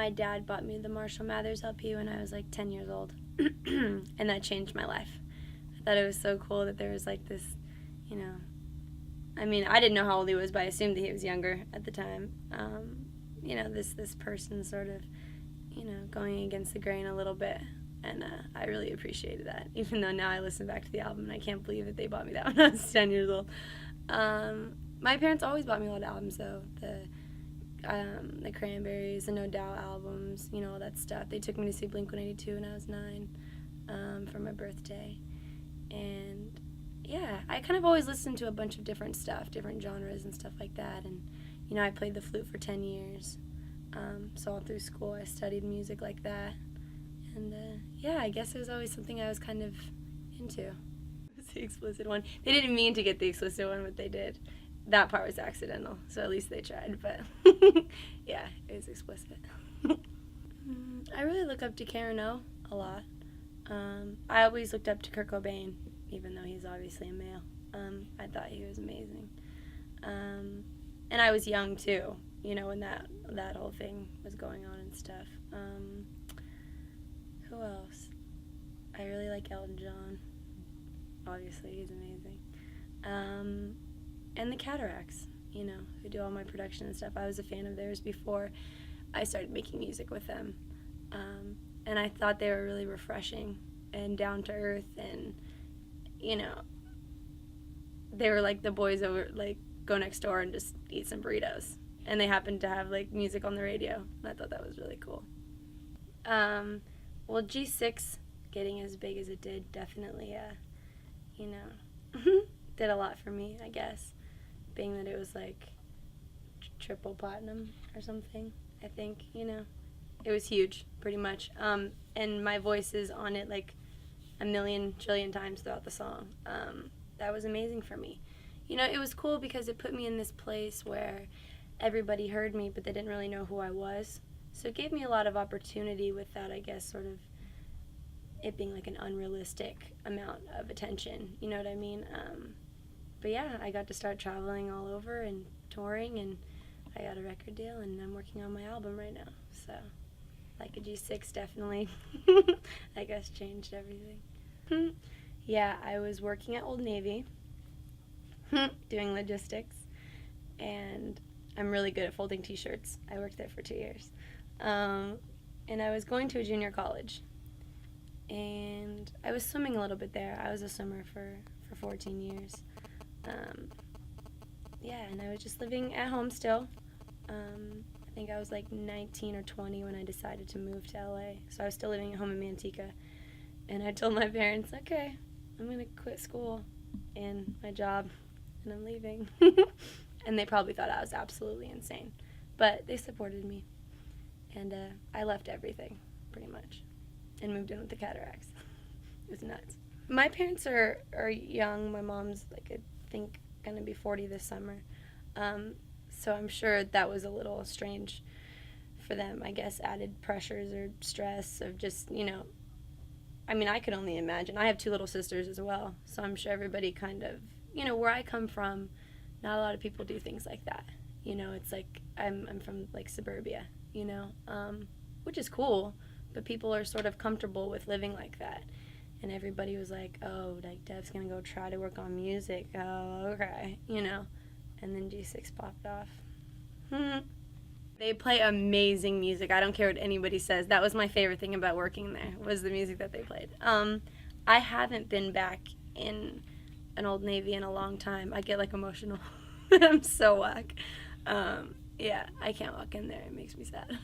my dad bought me the Marshall Mathers LP when I was like 10 years old, and that changed my life. I thought it was so cool that there was like this, you know, I mean, I didn't know how old he was, but I assumed that he was younger at the time. You know, this person sort of, you know, going against the grain a little bit, and I really appreciated that, even though now I listen back to the album and I can't believe that they bought me that when I was 10 years old. My parents always bought me a lot of albums, though. The Cranberries, the No Doubt albums, you know, all that stuff. They took me to see Blink-182 when I was 9 for my birthday. And, yeah, I kind of always listened to a bunch of different stuff, different genres and stuff like that. And, you know, I played the flute for 10 years. So all through school I studied music like that. And, yeah, I guess it was always something I was kind of into. It was the explicit one. They didn't mean to get the explicit one, but they did. That part was accidental, so at least they tried, but yeah, it was explicit. I really look up to Karen O a lot. I always looked up to Kurt Cobain, even though he's obviously a male. I thought he was amazing. And I was young too, you know, when that whole thing was going on and stuff. Who else? I really like Elton John. Obviously, he's amazing. And the Cataracts, you know, who do all my production and stuff. I was a fan of theirs before I started making music with them. And I thought they were really refreshing and down to earth, and, you know, they were like the boys over, like, go next door and just eat some burritos. And they happened to have, like, music on the radio. And I thought that was really cool. Well, G6 getting as big as it did definitely, you know, did a lot for me, I guess. Being that it was like triple platinum or something, I think, you know. It was huge, pretty much. And my voice is on it like a million trillion times throughout the song. That was amazing for me. You know, it was cool because it put me in this place where everybody heard me, but they didn't really know who I was. So it gave me a lot of opportunity without, I guess, sort of it being like an unrealistic amount of attention. You know what I mean? But yeah, I got to start traveling all over and touring, and I got a record deal, and I'm working on my album right now. So, like a G6 definitely, I guess, changed everything. Yeah, I was working at Old Navy, doing logistics, and I'm really good at folding t-shirts. I worked there for 2 years. And I was going to a junior college, and I was swimming a little bit there. I was a swimmer for 14 years. Yeah, and I was just living at home still. I think I was like 19 or 20 when I decided to move to LA. So I was still living at home in Manteca. And I told my parents, okay, I'm going to quit school and my job, and I'm leaving. And they probably thought I was absolutely insane. But they supported me. And I left everything, pretty much, and moved in with the Cataracts. It was nuts. My parents are young. My mom's, like, I think, going to be 40 this summer. So I'm sure that was a little strange for them, I guess, added pressures or stress of just, you know, I mean, I could only imagine. I have 2 little sisters as well, so I'm sure everybody kind of, you know, where I come from, not a lot of people do things like that. You know, it's like, I'm from, like, suburbia, you know, which is cool, but people are sort of comfortable with living like that. And everybody was like, oh, like, Dev's gonna go try to work on music. Oh, okay, you know. And then G6 popped off. They play amazing music. I don't care what anybody says. That was my favorite thing about working there, was the music that they played. I haven't been back in an Old Navy in a long time. I get, like, emotional. I'm so whack. Yeah, I can't walk in there. It makes me sad.